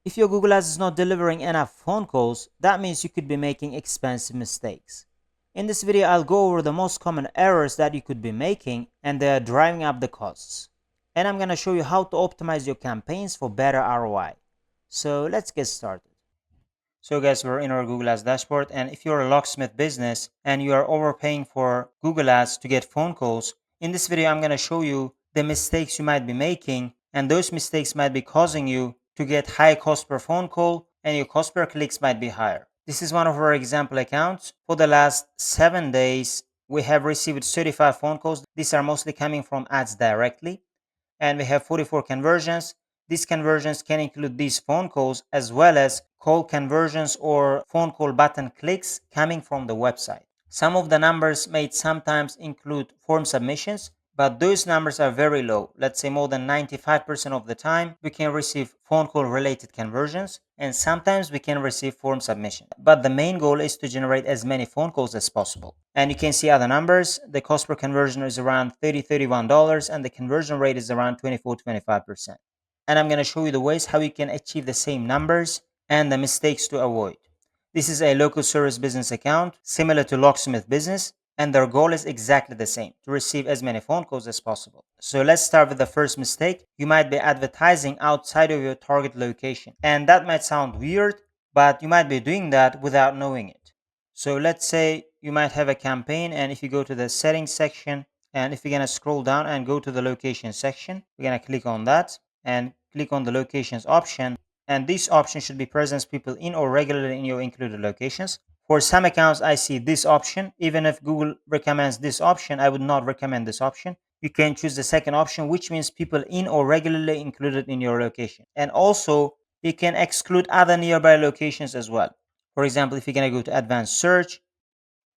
If your Google Ads is not delivering enough phone calls, that means you could be making expensive mistakes. In this video, I'll go over the most common errors that you could be making and they are driving up the costs. And I'm going to show you how to optimize your campaigns for better ROI. So let's get started. So guys, we're in our Google Ads dashboard, and if you're a locksmith business and you are overpaying for Google Ads to get phone calls, in this video I'm going to show you the mistakes you might be making, and those mistakes might be causing you to get high cost per phone call and your cost per clicks might be higher. This is one of our example accounts. For the last 7 days, we have received 35 phone calls. These are mostly coming from ads directly, and we have 44 conversions. These conversions can include these phone calls as well as call conversions or phone call button clicks coming from the website. Some of the numbers may sometimes include form submissions, but those numbers are very low. Let's say more than 95% of the time we can receive phone call related conversions, and sometimes we can receive form submission. But the main goal is to generate as many phone calls as possible. And you can see other numbers. The cost per conversion is around $30-$31 and the conversion rate is around 24-25%. And I'm going to show you the ways how you can achieve the same numbers and the mistakes to avoid. This is a local service business account similar to Locksmith Business, and their goal is exactly the same, to receive as many phone calls as possible. So let's start with the first mistake. You might be advertising outside of your target location, and that might sound weird, but you might be doing that without knowing it. So let's say you might have a campaign, and if you go to the settings section, and if you're going to scroll down and go to the location section, we're going to click on that and click on the locations option, and this option should be presence people in or regularly in your included locations. For some accounts, I see this option. Even if Google recommends this option, I would not recommend this option. You can choose the second option, which means people in or regularly included in your location. And also, you can exclude other nearby locations as well. For example, if you're going to go to advanced search,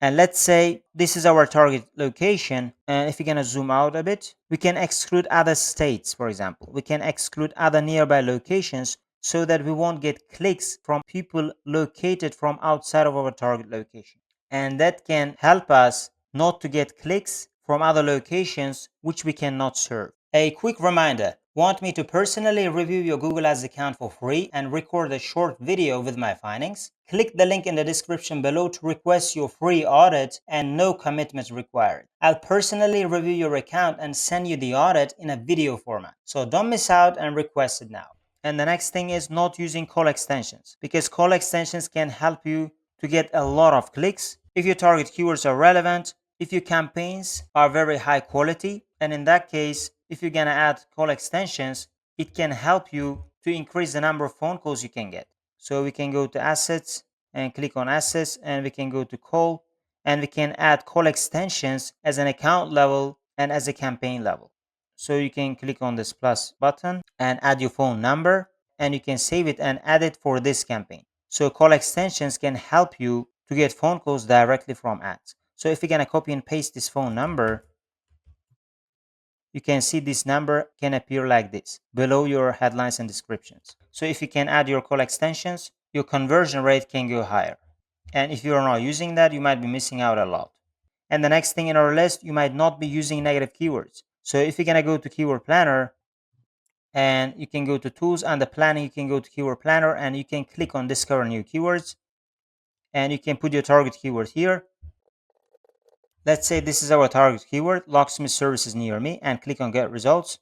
and let's say this is our target location, and if you're going to zoom out a bit, we can exclude other states. For example, we can exclude other nearby locations so that we won't get clicks from people located from outside of our target location, and that can help us not to get clicks from other locations which we cannot serve. A quick reminder: want me to personally review your Google Ads account for free and record a short video with my findings? Click the link in the description below to request your free audit, and no commitment required. I'll personally review your account and send you the audit in a video format. So don't miss out and request it now. And the next thing is not using call extensions, because call extensions can help you to get a lot of clicks if your target keywords are relevant, if your campaigns are very high quality, and in that case, if you're gonna add call extensions, it can help you to increase the number of phone calls you can get. So we can go to assets and click on assets, and we can go to call, and we can add call extensions as an account level and as a campaign level. So you can click on this plus button and add your phone number, and you can save it and add it for this campaign. So call extensions can help you to get phone calls directly from ads. So if you're gonna copy and paste this phone number, you can see this number can appear like this below your headlines and descriptions. So if you can add your call extensions, your conversion rate can go higher. And if you're not using that, you might be missing out a lot. And the next thing in our list, you might not be using negative keywords. So if you're gonna go to Keyword Planner, and you can go to tools, and the planning, you can go to Keyword Planner, and you can click on discover new keywords, and you can put your target keyword here. Let's say this is our target keyword, locksmith services near me, and click on get results.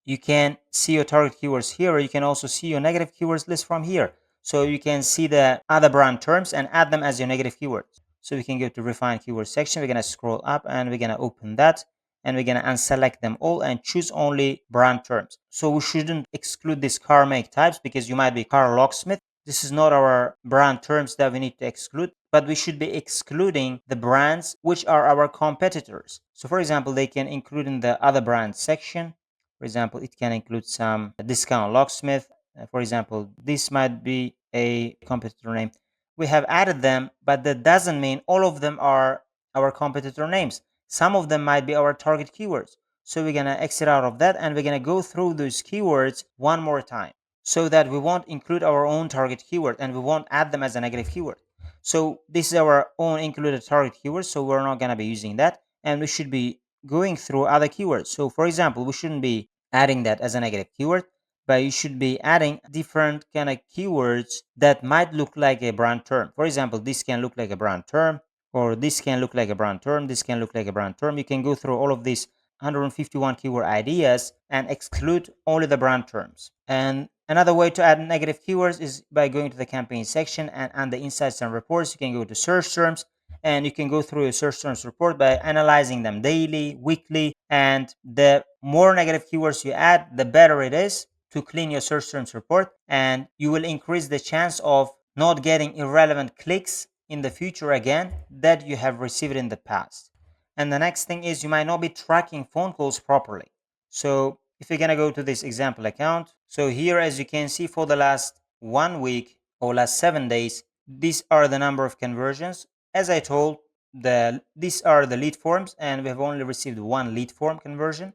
You can see your target keywords here, or you can also see your negative keywords list from here. So you can see the other brand terms and add them as your negative keywords. So we can go to refine keyword section. We're going to scroll up and we're going to open that, and we're going to unselect them all and choose only brand terms. So we shouldn't exclude these car make types because you might be car locksmith. This is not our brand terms that we need to exclude, but we should be excluding the brands which are our competitors. So for example, they can include in the other brand section. For example, it can include some discount locksmith. For example, this might be a competitor name. We have added them, but that doesn't mean all of them are our competitor names. Some of them might be our target keywords. So we're going to exit out of that, and we're going to go through those keywords one more time so that we won't include our own target keyword and we won't add them as a negative keyword. So this is our own included target keyword, so we're not going to be using that, and we should be going through other keywords. So for example, we shouldn't be adding that as a negative keyword, but you should be adding different kind of keywords that might look like a brand term. For example, this can look like a brand term, or this can look like a brand term, this can look like a brand term. You can go through all of these 151 keyword ideas and exclude only the brand terms. And another way to add negative keywords is by going to the campaign section, and under insights and reports, you can go to search terms, and you can go through a search terms report by analyzing them daily, weekly, and the more negative keywords you add, the better it is to clean your search terms report, and you will increase the chance of not getting irrelevant clicks in the future again that you have received in the past. And the next thing is you might not be tracking phone calls properly. So if you're gonna go to this example account, so here as you can see for the last 1 week or last 7 days, these are the number of conversions. As I told, these are the lead forms, and we have only received one lead form conversion.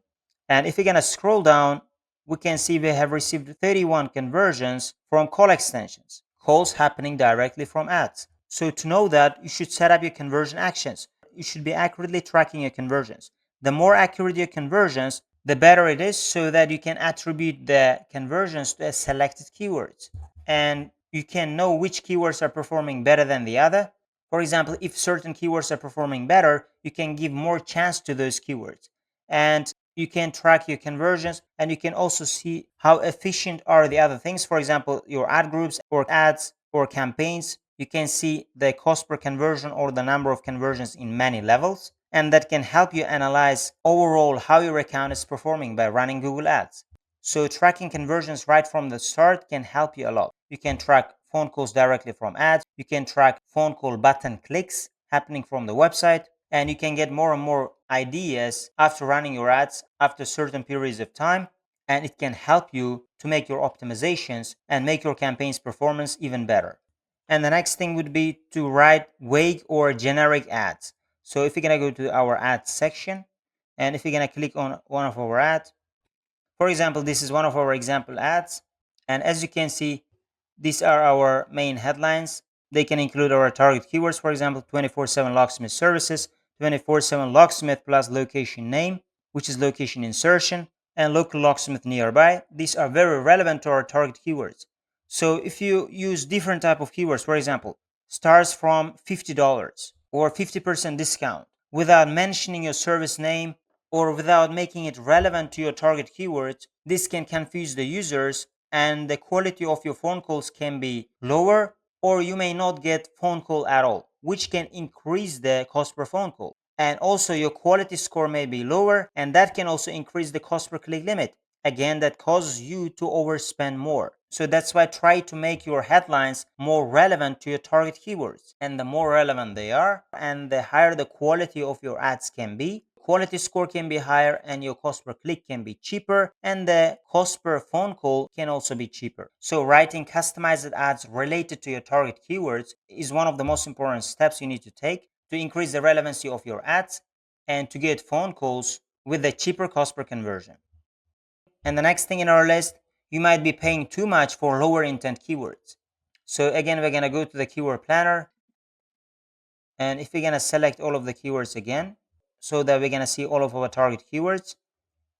And if you're gonna scroll down, we can see we have received 31 conversions from call extensions, calls happening directly from ads. So to know that, you should set up your conversion actions. You should be accurately tracking your conversions. The more accurate your conversions, the better it is, so that you can attribute the conversions to a selected keywords. And you can know which keywords are performing better than the other. For example, if certain keywords are performing better, you can give more chance to those keywords. And you can track your conversions, and you can also see how efficient are the other things. For example, your ad groups or ads or campaigns, you can see the cost per conversion or the number of conversions in many levels, and that can help you analyze overall how your account is performing by running Google Ads. So tracking conversions right from the start can help you a lot. You can track phone calls directly from ads, you can track phone call button clicks happening from the website, and you can get more and more ideas after running your ads after certain periods of time, and it can help you to make your optimizations and make your campaign's performance even better. And the next thing would be to write vague or generic ads. So if you're going to go to our ads section, and if you're going to click on one of our ads, for example, this is one of our example ads, and as you can see, these are our main headlines. They can include our target keywords, for example, 24/7 locksmith services, 24/7 locksmith plus location name, which is location insertion, and local locksmith nearby. These are very relevant to our target keywords. So if you use different type of keywords, for example, starts from $50 or 50% discount, without mentioning your service name or without making it relevant to your target keywords, this can confuse the users, and the quality of your phone calls can be lower, or you may not get phone call at all, which can increase the cost per phone call. And also your quality score may be lower, and that can also increase the cost per click limit. Again, that causes you to overspend more. So that's why try to make your headlines more relevant to your target keywords. And the more relevant they are, and the higher the quality of your ads can be, quality score can be higher, and your cost per click can be cheaper, and the cost per phone call can also be cheaper. So writing customized ads related to your target keywords is one of the most important steps you need to take to increase the relevancy of your ads and to get phone calls with a cheaper cost per conversion. And the next thing in our list, you might be paying too much for lower intent keywords. So again, we're going to go to the keyword planner, and if we're going to select all of the keywords again, so that we're going to see all of our target keywords,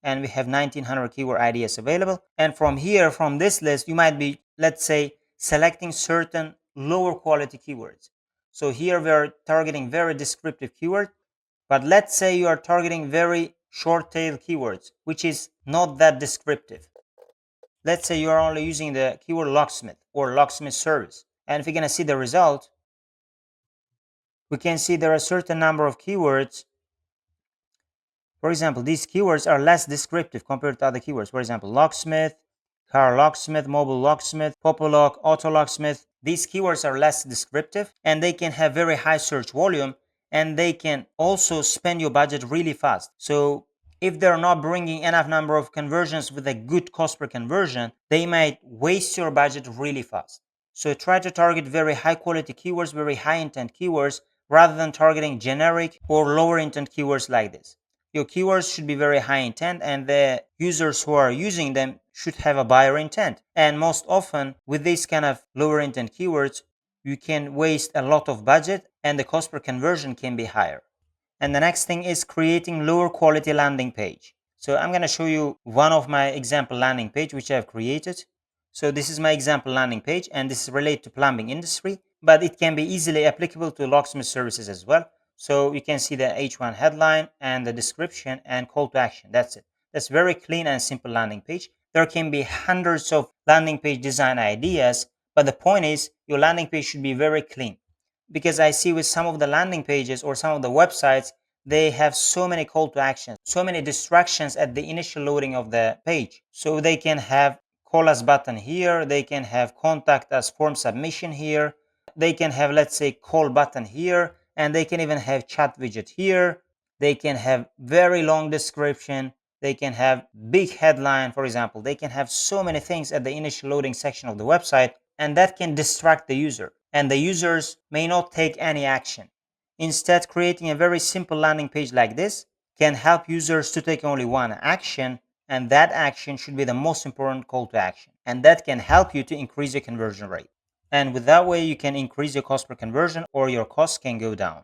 and we have 1900 keyword ideas available. And from here, from this list, you might be, let's say, selecting certain lower quality keywords. So here we're targeting very descriptive keywords, but let's say you are targeting very short tail keywords, which is not that descriptive. Let's say you are only using the keyword locksmith or locksmith service. And if you're going to see the result, we can see there are a certain number of keywords. For example, these keywords are less descriptive compared to other keywords. For example, locksmith, car locksmith, mobile locksmith, popolock, auto locksmith. These keywords are less descriptive, and they can have very high search volume, and they can also spend your budget really fast. So if they're not bringing enough number of conversions with a good cost per conversion, they might waste your budget really fast. So try to target very high quality keywords, very high intent keywords, rather than targeting generic or lower intent keywords like this. Your keywords should be very high intent, and the users who are using them should have a buyer intent. And most often with these kind of lower intent keywords, you can waste a lot of budget, and the cost per conversion can be higher. And the next thing is creating lower quality landing page. So I'm going to show you one of my example landing page which I've created. So this is my example landing page, and this is related to plumbing industry, but it can be easily applicable to locksmith services as well. So you can see the H1 headline and the description and call to action. That's it. That's very clean and simple landing page. There can be hundreds of landing page design ideas, but the point is your landing page should be very clean. Because I see with some of the landing pages or some of the websites, they have so many call to actions, so many distractions at the initial loading of the page. So they can have call us button here, they can have contact us form submission here, they can have, let's say, call button here, and they can even have chat widget here. They can have very long description, they can have big headline, for example. They can have so many things at the initial loading section of the website, and that can distract the user, and the users may not take any action. Instead, creating a very simple landing page like this can help users to take only one action, and that action should be the most important call to action, and that can help you to increase your conversion rate. And with that way, you can increase your cost per conversion, or your costs can go down.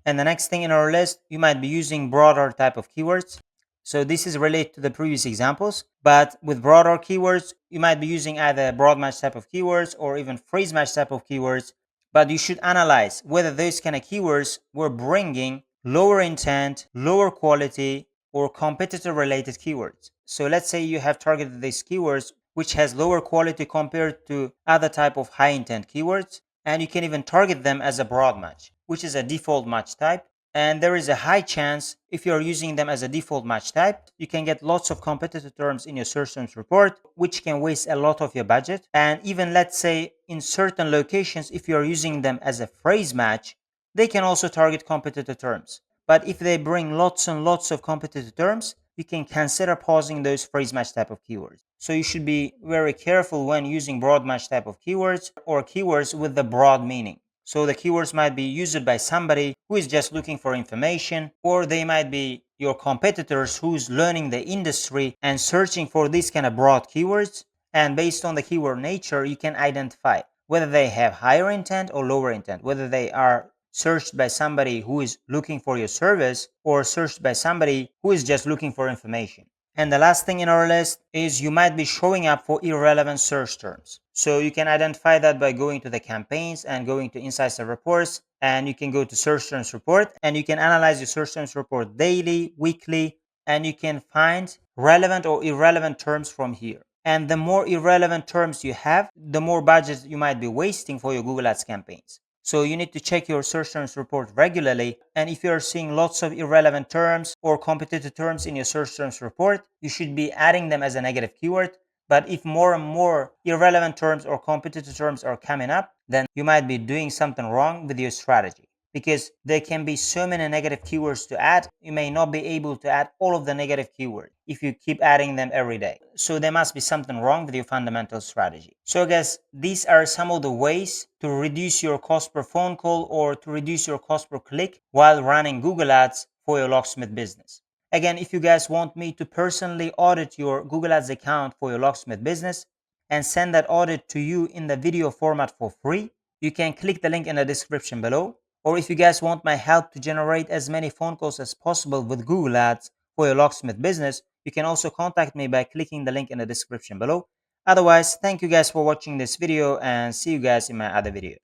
And the next thing in our list, you might be using broader type of keywords. So this is related to the previous examples, but with broader keywords, you might be using either broad match type of keywords or even phrase match type of keywords. But you should analyze whether those kind of keywords were bringing lower intent, lower quality, or competitor related keywords. So let's say you have targeted these keywords which has lower quality compared to other type of high intent keywords, and you can even target them as a broad match, which is a default match type. And there is a high chance, if you're using them as a default match type, you can get lots of competitor terms in your search terms report, which can waste a lot of your budget. And even, let's say, in certain locations, if you're using them as a phrase match, they can also target competitor terms. But if they bring lots and lots of competitor terms, you can consider pausing those phrase match type of keywords. So you should be very careful when using broad match type of keywords or keywords with the broad meaning. So the keywords might be used by somebody who is just looking for information, or they might be your competitors who's learning the industry and searching for these kind of broad keywords. And based on the keyword nature, you can identify whether they have higher intent or lower intent, whether they are searched by somebody who is looking for your service or searched by somebody who is just looking for information. And the last thing in our list is you might be showing up for irrelevant search terms. So you can identify that by going to the campaigns and going to insights and reports, and you can go to search terms report, and you can analyze your search terms report daily, weekly, and you can find relevant or irrelevant terms from here. And the more irrelevant terms you have, the more budget you might be wasting for your Google Ads campaigns. So you need to check your search terms report regularly. And if you're seeing lots of irrelevant terms or competitive terms in your search terms report, you should be adding them as a negative keyword. But if more and more irrelevant terms or competitive terms are coming up, then you might be doing something wrong with your strategy, because there can be so many negative keywords to add. You may not be able to add all of the negative keywords if you keep adding them every day. So there must be something wrong with your fundamental strategy. So guys, these are some of the ways to reduce your cost per phone call or to reduce your cost per click while running Google Ads for your locksmith business. Again, if you guys want me to personally audit your Google Ads account for your locksmith business and send that audit to you in the video format for free, you can click the link in the description below. Or if you guys want my help to generate as many phone calls as possible with Google Ads for your locksmith business, you can also contact me by clicking the link in the description below. Otherwise, thank you guys for watching this video, and see you guys in my other video.